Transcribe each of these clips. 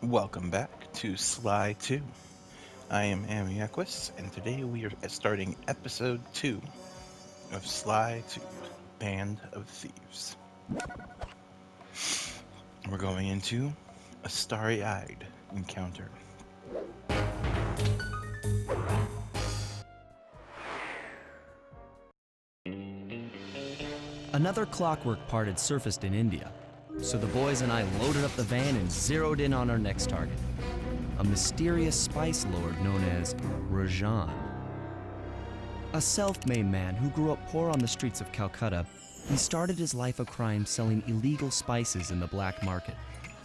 Welcome back to Sly 2. I am Amiequus, and today we are starting episode 2 of Sly 2 Band of Thieves. We're going into a starry-eyed encounter. Another clockwork part had surfaced in India, so the boys and I loaded up the van and zeroed in on our next target, a mysterious spice lord known as Rajan. A self-made man who grew up poor on the streets of Calcutta, he started his life of crime selling illegal spices in the black market,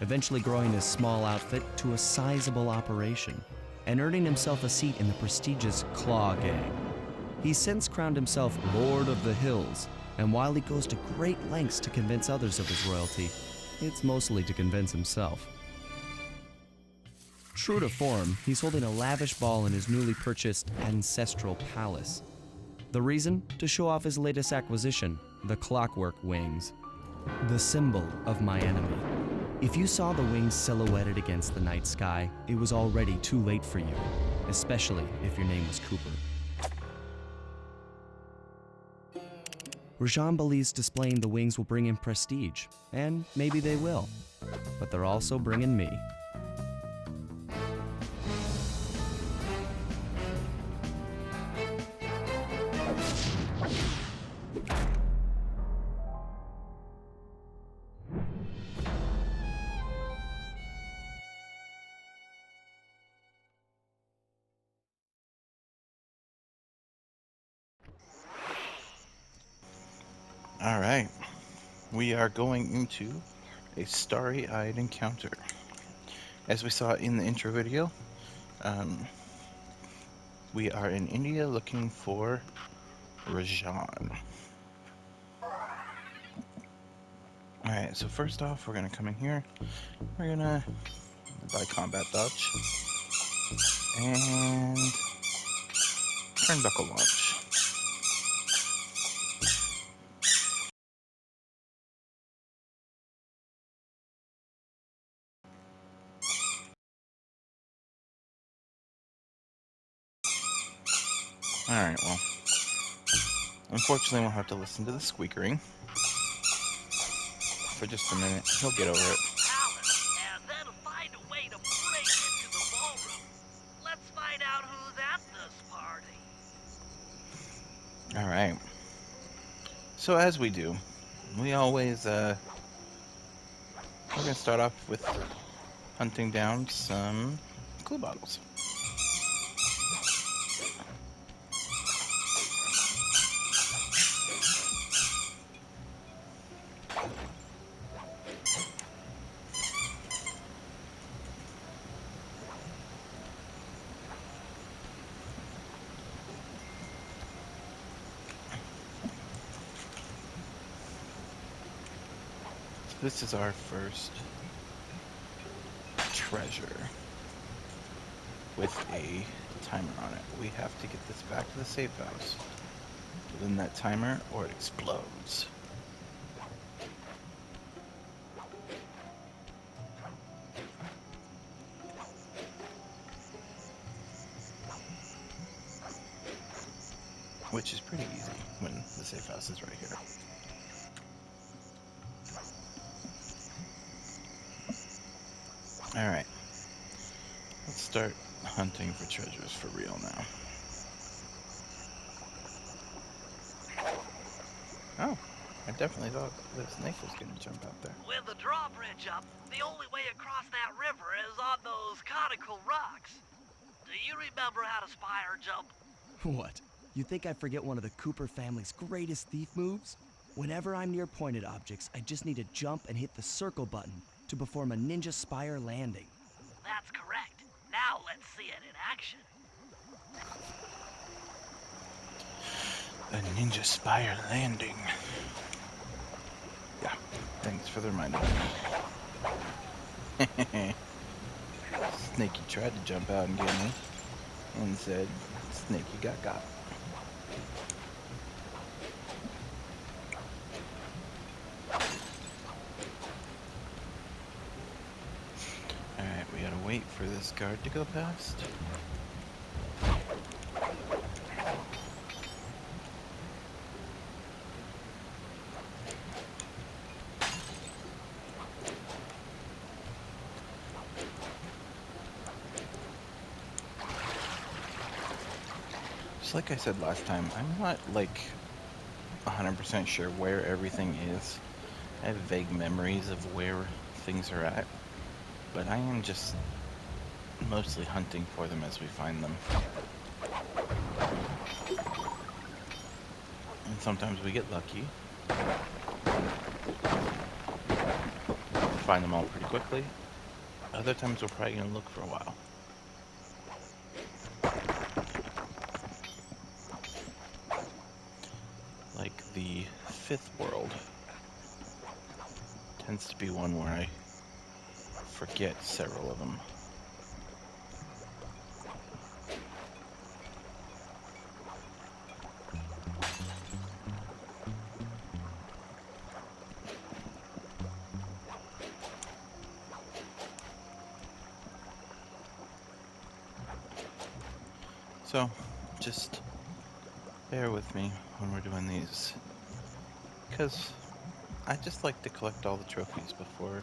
eventually growing his small outfit to a sizable operation and earning himself a seat in the prestigious Claw Gang. He's since crowned himself Lord of the Hills, and while he goes to great lengths to convince others of his royalty, it's mostly to convince himself. True to form, he's holding a lavish ball in his newly purchased ancestral palace. The reason? To show off his latest acquisition, the clockwork wings. The symbol of my enemy. If you saw the wings silhouetted against the night sky, it was already too late for you, especially if your name was Cooper. Rajan believes displaying the wings will bring him prestige, and maybe they will. But they're also bringing me. Alright, we are going into a starry-eyed encounter. As we saw in the intro video, we are in India looking for Rajan. Alright, so first off, we're going to come in here. We're going to buy combat dodge. And turnbuckle launch. Alright, well, unfortunately we'll have to listen to the squeakering for just a minute. He'll get over it. Alice, and then find a way to break into the ballroom. Let's find out who's at this party. Alright. So as we do, we always, we're gonna start off with hunting down some glue bottles. This is our first treasure with a timer on it. We have to get this back to the safe house within that timer or it explodes. Which is pretty easy when the safe house is right here. Alright, let's start hunting for treasures for real now. Oh, I definitely thought the snake was going to jump out there. With the drawbridge up, the only way across that river is on those conical rocks. Do you remember how to spire jump? What? You think I forget one of the Cooper family's greatest thief moves? Whenever I'm near pointed objects, I just need to jump and hit the circle button to perform a ninja spire landing. That's correct. Now let's see it in action. A ninja spire landing. Yeah, thanks for the reminder. Snakey tried to jump out and get me, and said, Snakey got. Alright, we We gotta wait for this guard to go past. Just like I said last time, I'm not like 100% sure where everything is. I have vague memories of where things are at, but I am just mostly hunting for them as we find them. And sometimes we get lucky. Find them all pretty quickly. Other times we're probably going to look for a while. Like the fifth world tends to be one where I forget several of them. So, just bear with me when we're doing these, because I just like to collect all the trophies before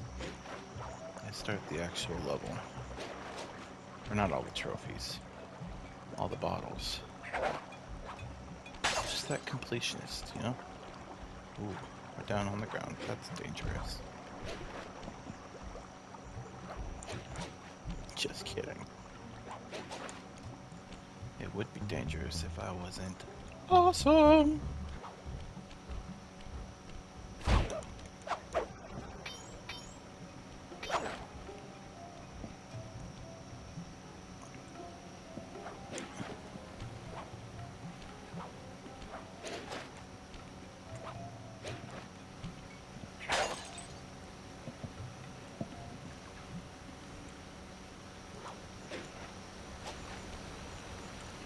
I start the actual level. Or not all the trophies, all the bottles. Just that completionist, you know? Ooh, we're down on the ground. That's dangerous. Just kidding. It would be dangerous if I wasn't awesome.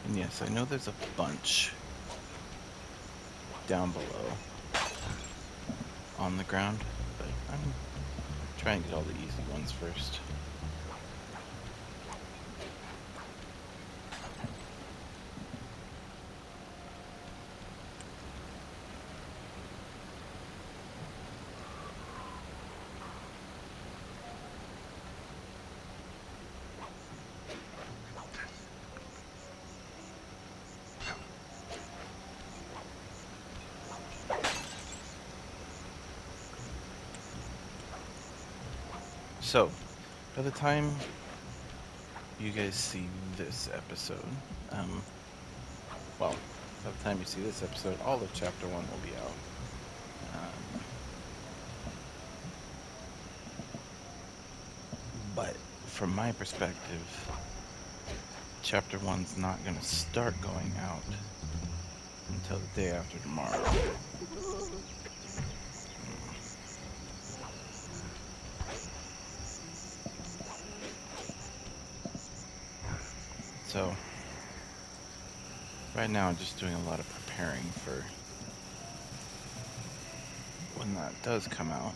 And yes, I know there's a bunch down below on the ground, but I'm trying to get all the easy ones first. So, by the time you guys see this episode, well, by the time you see this episode, all of Chapter 1 will be out. But from my perspective, Chapter 1's not going to start going out until the day after tomorrow. So, right now I'm just doing a lot of preparing for when that does come out.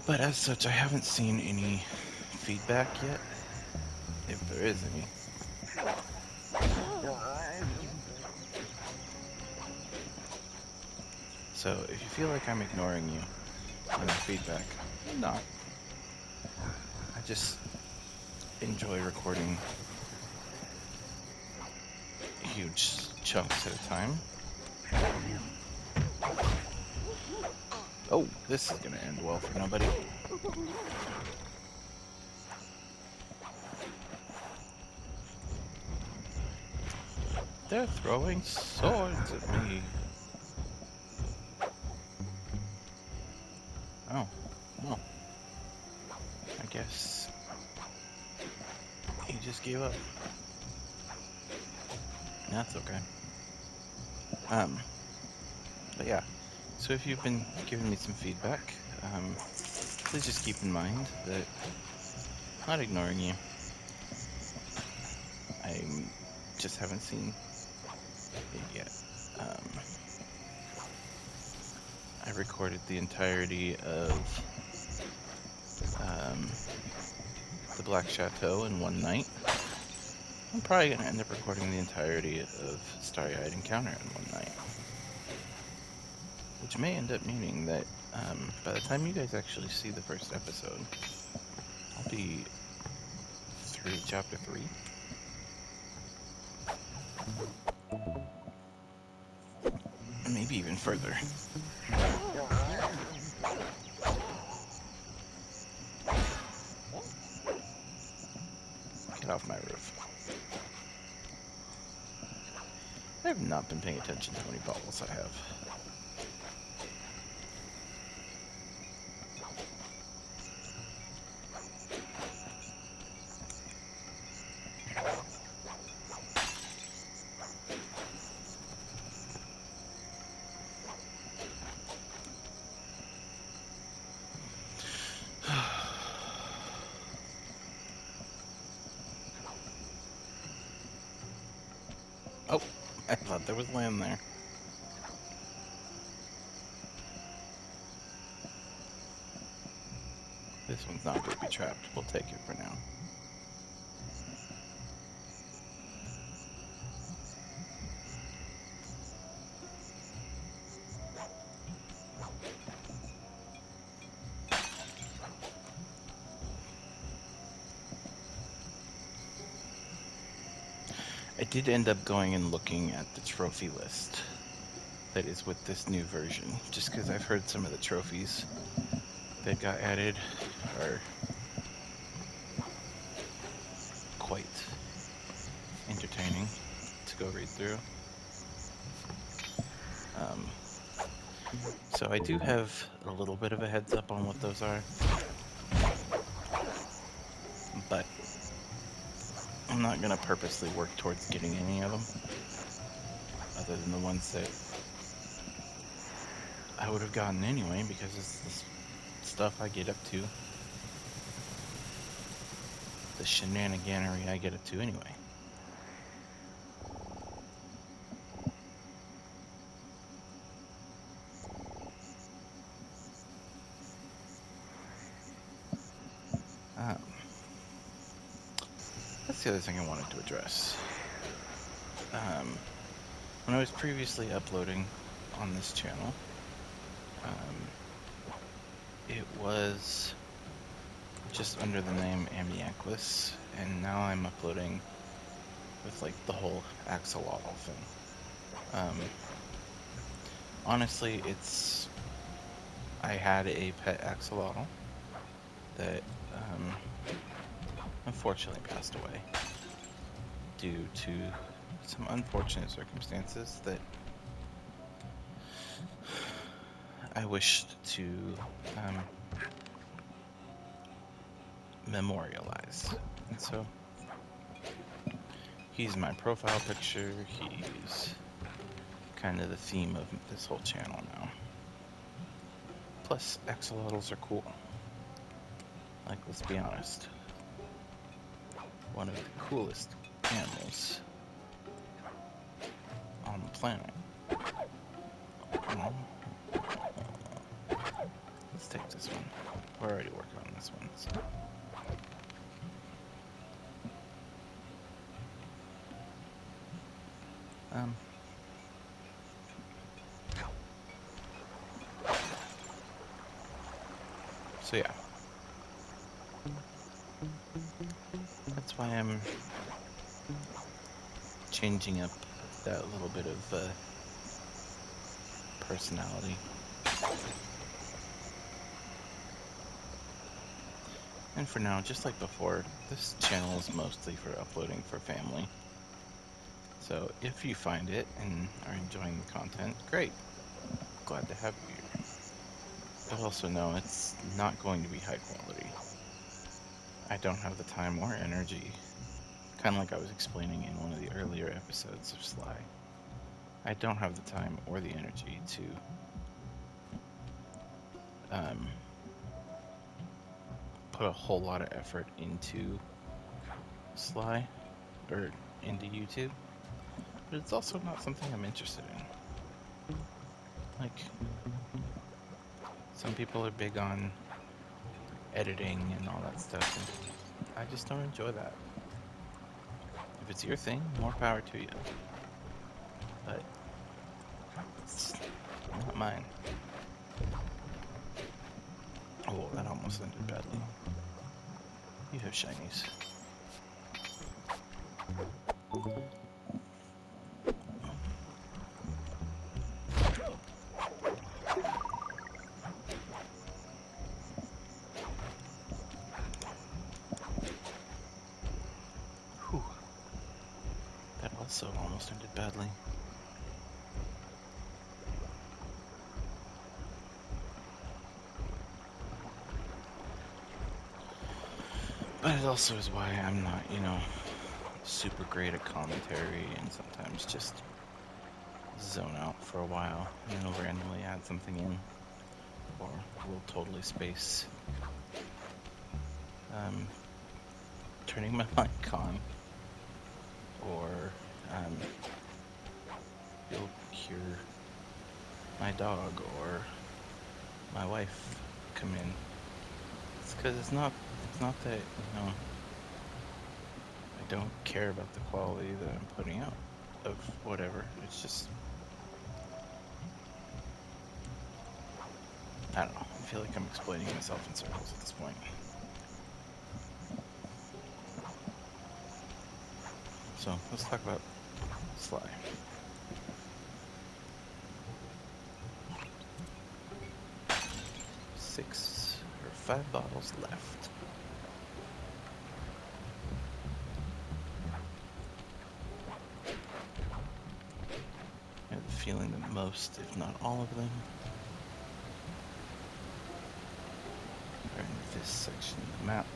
But as such, I haven't seen any feedback yet, if there is any. So if you feel like I'm ignoring you in the feedback, I'm not. I just enjoy recording huge chunks at a time. Oh, this is gonna end well for nobody. They're throwing swords at me. Oh, well. I guess he just gave up. That's okay. But yeah. So if you've been giving me some feedback, please just keep in mind that I'm not ignoring you. I just haven't seen it yet. I recorded the entirety of the Black Chateau in one night, I'm probably going to end up recording the entirety of Starry-Eyed Encounter in one night. Which may end up meaning that by the time you guys actually see the first episode, I'll be through chapter 3. Maybe even further. Get off my roof. I have not been paying attention to how many bottles I have. Oh, I thought there was land there. This one's not booby trapped. We'll take it for now. I did end up going and looking at the trophy list that is with this new version, just because I've heard some of the trophies that got added are quite entertaining to go read through. So I do have a little bit of a heads up on what those are, but I'm not going to purposely work towards getting any of them, other than the ones that I would have gotten anyway, because it's the stuff I get up to. The shenaniganery I get up to anyway. That's the other thing I wanted to address. When I was previously uploading on this channel, it was just under the name Amiaclus, and now I'm uploading with like the whole axolotl thing. Honestly, I had a pet axolotl that unfortunately passed away due to some unfortunate circumstances that I wished to memorialize. And so he's my profile picture. He's kind of the theme of this whole channel now. Plus, axolotls are cool. Like, let's be honest. One of the coolest animals on the planet. Let's take this one. We're already working on this one, so. So yeah. That's why I'm changing up that little bit of personality. And for now, just like before, this channel is mostly for uploading for family. So if you find it and are enjoying the content, great. Glad to have you here. But also know it's not going to be high quality. I don't have the time or energy, kind of like I was explaining in one of the earlier episodes of Sly. I don't have the time or the energy to put a whole lot of effort into Sly or into YouTube, but it's also not something I'm interested in. Like, some people are big on editing and all that stuff, I just don't enjoy that. If it's your thing, more power to you. But it's not mine. Oh, that almost ended badly. You have shinies. Whew. That also almost ended badly. But it also is why I'm not, super great at commentary and sometimes just zone out for a while and then I'll randomly add something in or we'll totally space. Turning my mic on or you'll hear my dog or my wife come in. It's because it's not that, I don't care about the quality that I'm putting out of whatever. It's just, I don't know. I feel like I'm explaining myself in circles at this point. So let's talk about Sly. 6 or 5 bottles left. I have the feeling that most, if not all of them, are in this section of the map.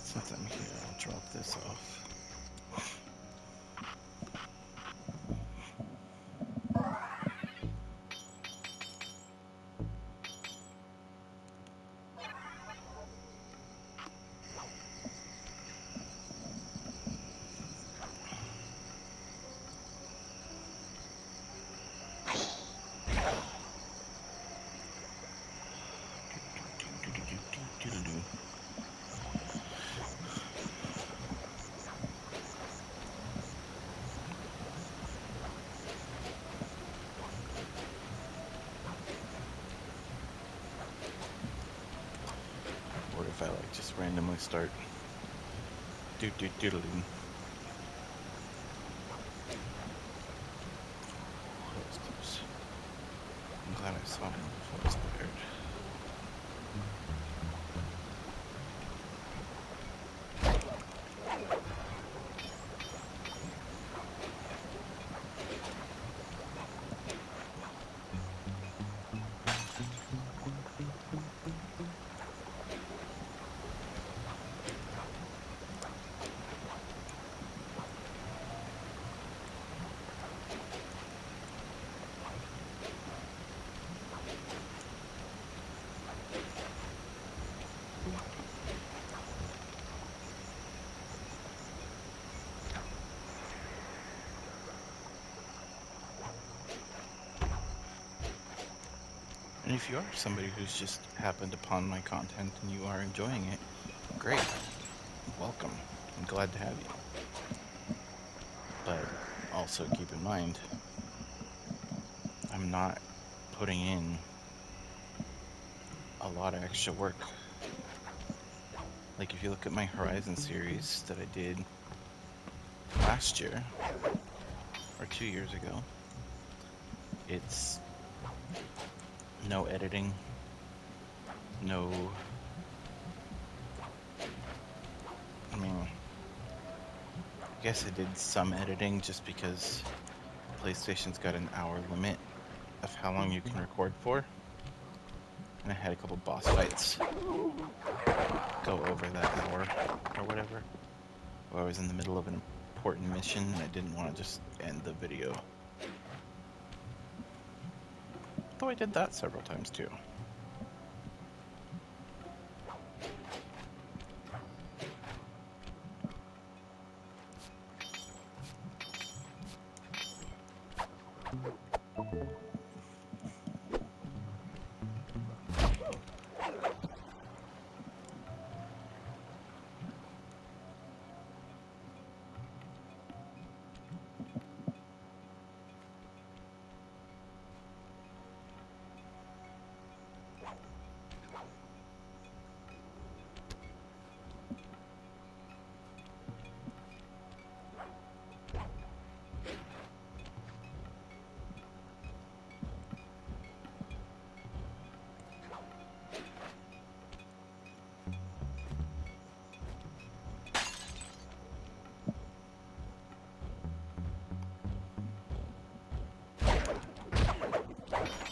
Since I'm here, I'll drop this off. Or if I like just randomly start doodling. That was close. I'm glad I saw him before I was prepared. And if you are somebody who's just happened upon my content and you are enjoying it, great. Welcome. I'm glad to have you. But also keep in mind, I'm not putting in a lot of extra work. Like if you look at my Horizon series that I did last year, or 2 years ago, it's no editing, no, I mean, I guess I did some editing just because PlayStation's got an hour limit of how long you can record for. And I had a couple boss fights go over that hour or whatever. or I was in the middle of an important mission and I didn't want to just end the video. Though I did that several times too.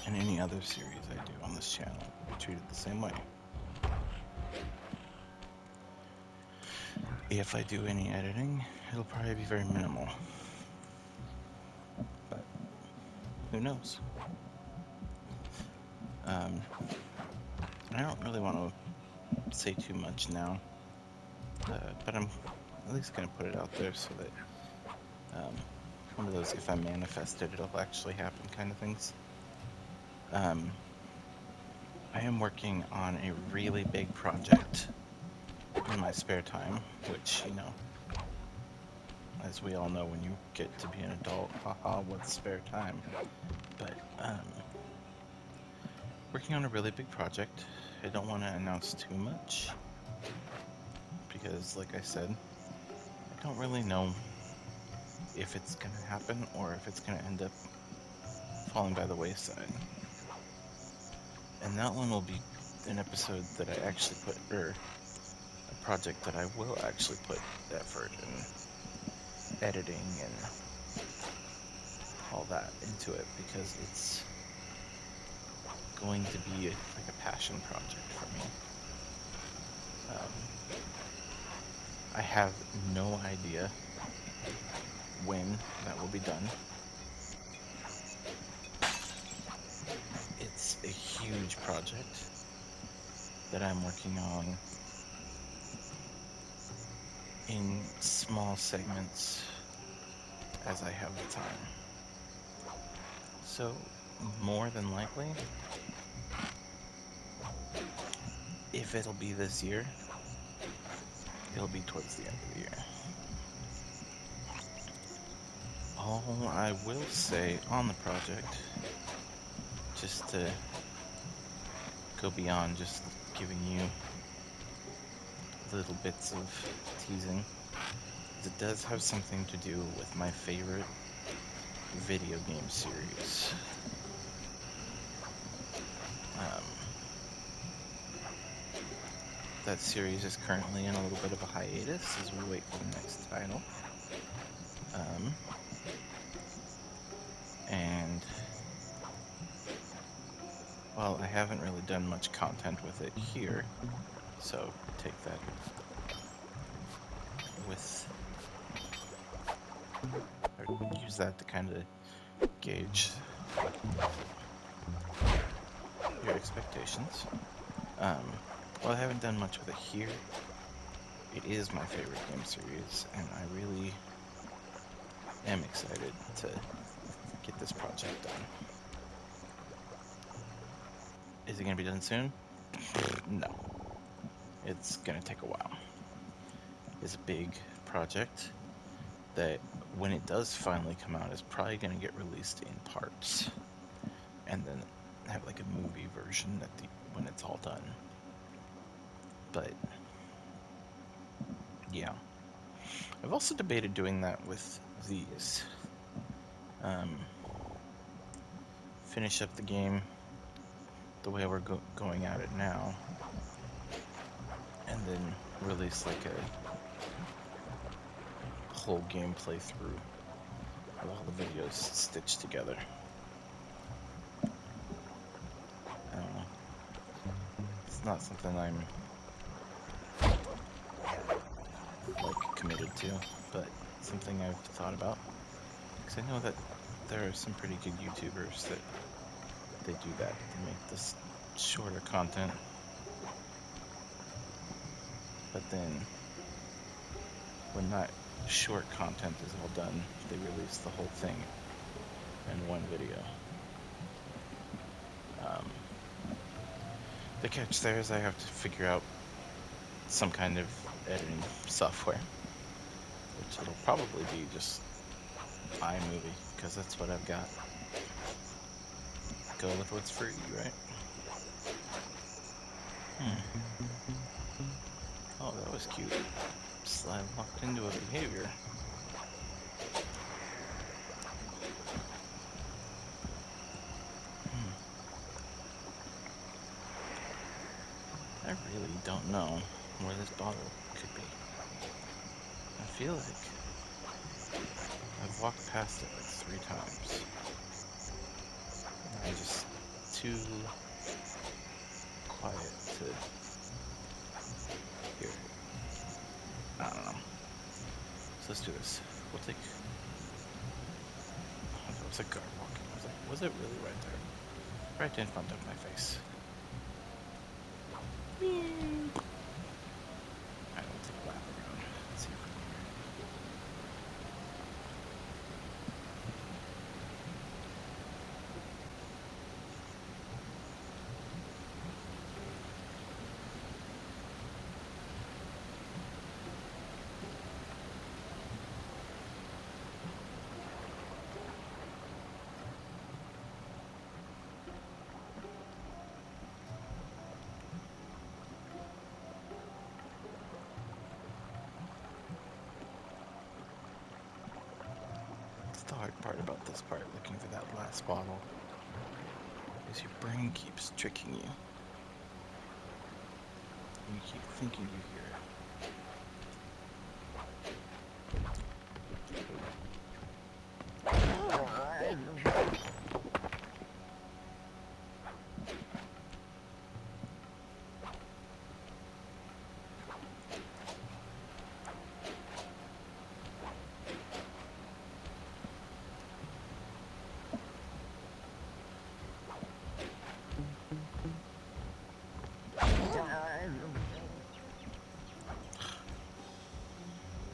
And any other series I do on this channel, I treat it the same way. If I do any editing, it'll probably be very minimal. But who knows? I don't really want to say too much now, but I'm at least going to put it out there so that one of those if I manifest it, it'll actually happen kind of things. I am working on a really big project in my spare time, which, you know, as we all know, when you get to be an adult, haha, what's spare time? But, working on a really big project. I don't want to announce too much, because, like I said, I don't really know if it's going to happen or if it's going to end up falling by the wayside. And that one will be an episode that I actually put, or a project that I will actually put effort and editing and all that into it, because it's going to be like a passion project for me. I have no idea when that will be done. It's a huge project that I'm working on in small segments as I have the time. So, more than likely, if it'll be this year, it'll be towards the end of the year. All I will say on the project, just to go beyond just giving you little bits of teasing, is it does have something to do with my favorite video game series. That series is currently in a little bit of a hiatus as we wait for the next title. And, well, I haven't really done much content with it here, so take that with, or use that to kind of gauge your expectations. Well, I haven't done much with it here. It is my favorite game series, and I really am excited to get this project done. Is it going to be done soon? No. It's going to take a while. It's a big project that, when it does finally come out, is probably going to get released in parts, and then have like a movie version when it's all done. But yeah, I've also debated doing that with these. Finish up the game the way we're going at it now, and then release like a whole game playthrough of all the videos stitched together. I don't know. It's not something I'm like committed to, but something I've thought about. Because I know that there are some pretty good YouTubers that they do that. They make this shorter content, but then when that short content is all done, they release the whole thing in one video. The catch there is I have to figure out some kind of editing software, which it'll probably be just iMovie, because that's what I've got. Go with what's free, right? Oh, that was cute. Slide locked into a behavior. I really don't know where this bottle could be. I feel like I've walked past it like 3 times. I'm just too quiet to hear it. I don't know. So let's do this. We'll take... Oh, there was a guard walking. I was like, was it really right there? Right in front of my face. I will take a lap around. Let's see if we can hear That's the hard part about this part, looking for that last bottle, is your brain keeps tricking you. And you keep thinking you hear it.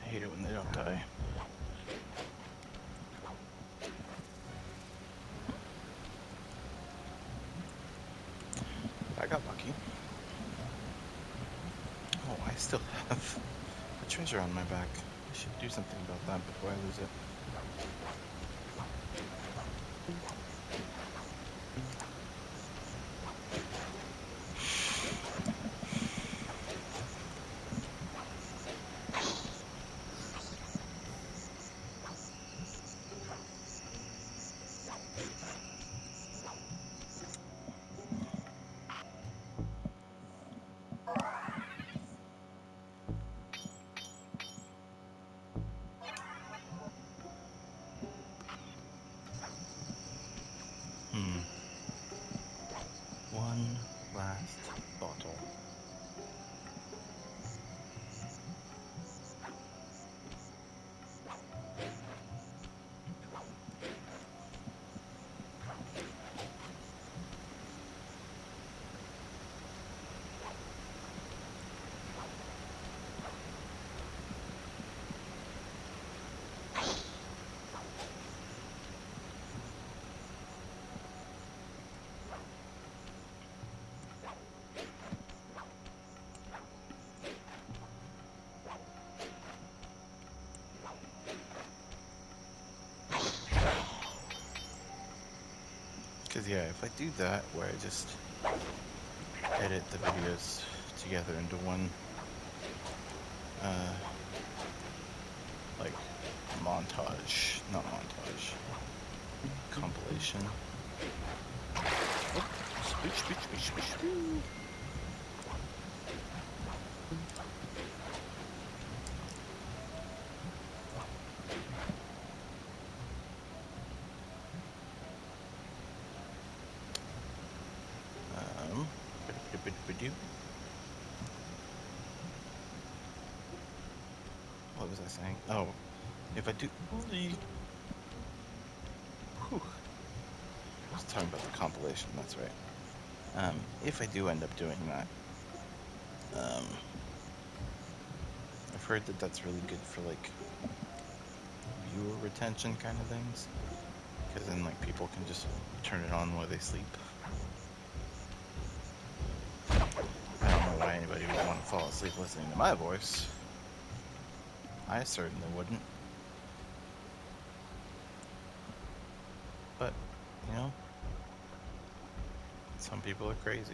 I hate it when they don't die. I got lucky. Oh, I still have a treasure on my back. I should do something about that before I lose it. One last bottle. Because, yeah, if I do that, where I just edit the videos together into one, like, montage, not montage, compilation. Oh, switch, switch, switch, switch. What was I saying? Oh, if I do... Whew. I was talking about the compilation, that's right. If I do end up doing that, I've heard that that's really good for, like, viewer retention kind of things. Because then, like, people can just turn it on while they sleep. I don't know why anybody would want to fall asleep listening to my voice. I certainly wouldn't. But, you know, some people are crazy.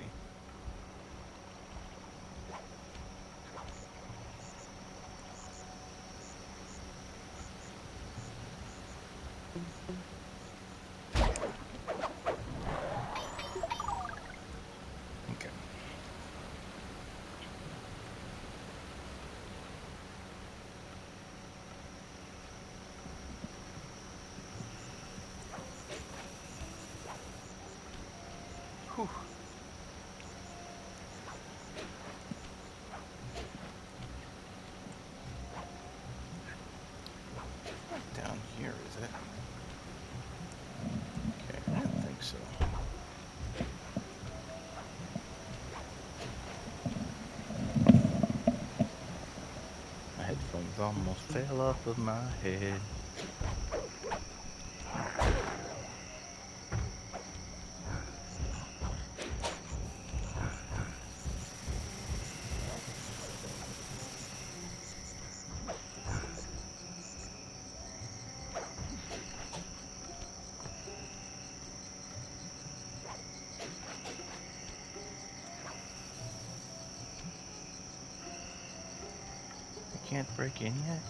Okay. Whew. Not down here, is it? Okay, I didn't think so. My headphones almost fell off of my head. I can't break in yet?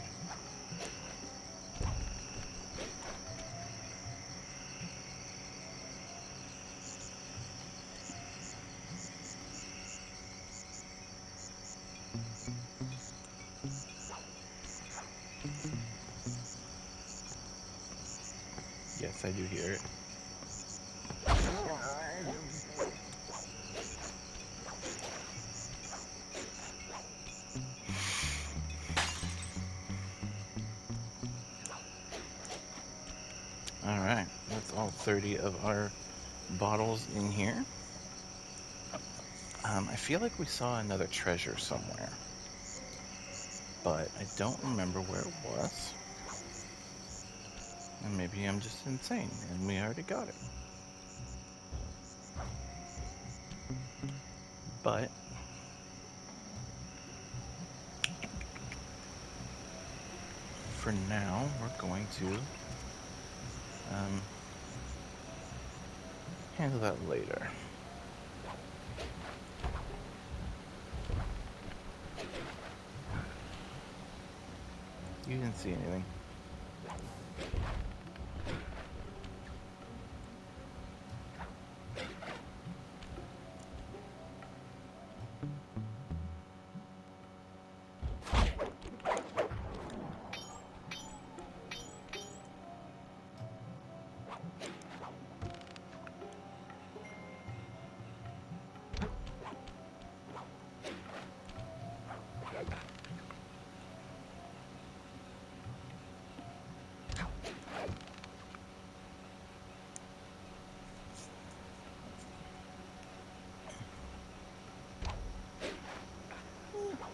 Yes, I do hear it. Alright, that's all 30 of our bottles in here. I feel like we saw another treasure somewhere, but I don't remember where it was. And maybe I'm just insane and we already got it. But for now, we're going to handle that later. You didn't see anything.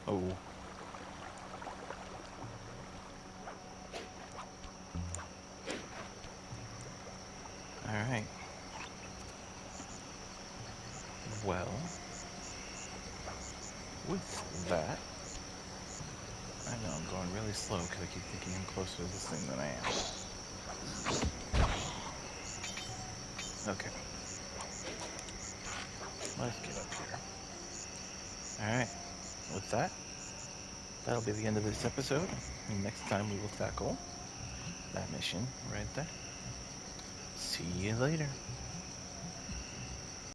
Oh. Alright. Well, with that, I know I'm going really slow because I keep thinking I'm closer to this thing than I am. Okay. Let's get up here. Alright. With that, that'll be the end of this episode. And next time we will tackle that mission right there. See you later.